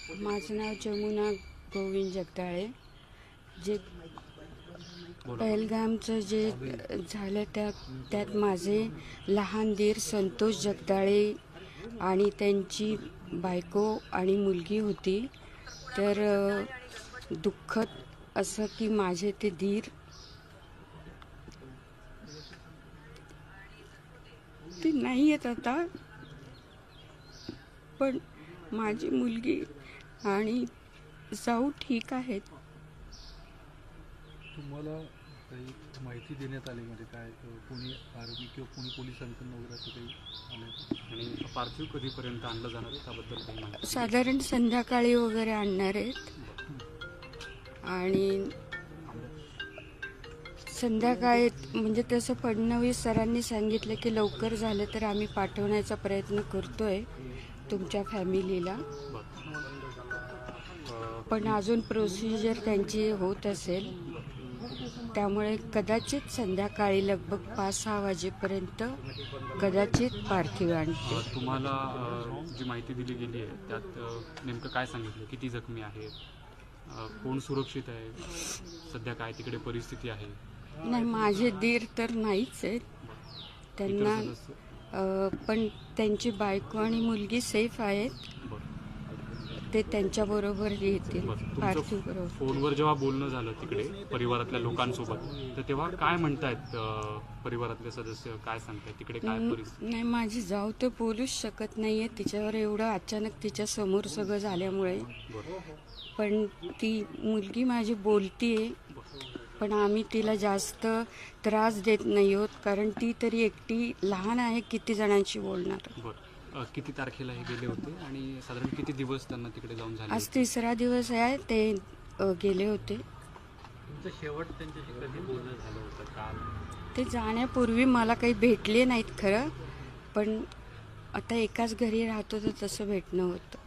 माझं नाव जमुना गोविंद जगदाळे. जे पहलगामचं जे झालं त्यात माझे लहान दीर संतोष जगदाळे आणि त्यांची बायको आणि मुलगी होती. तर दुःखद असं की माझे ते दीर ते नाही आहेत आता, पण माझी मुलगी आणि जाऊ ठीक आहेत. तुम्हाला काही माहिती देण्यात आली म्हणजे काय कोणी आर्मी किंवा कोणी पोलिसांकडून वगैरे असं काही आलं? आणि पार्थिव कधीपर्यंत आणलं जाणार आहे त्याबद्दल काही माहिती? साधारण संध्याकाळी वगैरे आणणार आहेत आणि संध्याकाळी म्हणजे तसं फडणवीस सरांनी सांगितलं की लवकर झालं तर आम्ही पाठवण्याचा प्रयत्न करतोय तुमच्या फॅमिलीला, पण अजून प्रोसिजर त्यांची होत असेल, त्यामुळे कदाचित संध्याकाळी लगभग 5-6 वाजेपर्यंत कदाचित पार्थिव आणते. तुम्हाला जी माहिती दिली गेली आहे त्यात नेमकं काय सांगितलं? किती जखमी आहेत? कोण सुरक्षित आहे? सध्या काय तिकडे परिस्थिती आहे? नाही, माझे दीर तर नाहीच आहेत त्यांना, पण त्यांची बायको आणि मुलगी सेफ आहेत. ते त्यांच्याबरोबर येतील पार्थिव बरोबर. फोनवर जेव्हा बोलणं झालं तिकडे परिवारातल्या लोकांसोबत, तर तेव्हा काय म्हणतायत परिवारातले सदस्य? काय सांगतायत तिकडे काय परिस्थिती? नाही, माझी जाऊ तर बोलूच शकत नाहीये, तिच्यावर एवढं अचानक तिच्या समोर सगळं झाल्यामुळे. पण ती मुलगी माझी बोलतीये, पण आम्ही तिला जास्त त्रास देत नाही आहोत, कारण ती तरी एकटी लहान आहे, किती जणांशी बोलणार. किती तारखेला हे गेले होते आणि साधारण किती दिवस त्यांना तिकडे जाऊन झाले? आज 3रा दिवस आहे ते गेले होते. शेवट त्यांच्याशी कधी बोलणं झालं होतं काल? ते जाण्यापूर्वी मला काही भेटले नाहीत खरं, पण आता एकाच घरी राहतो तर तसं भेटणं होतं.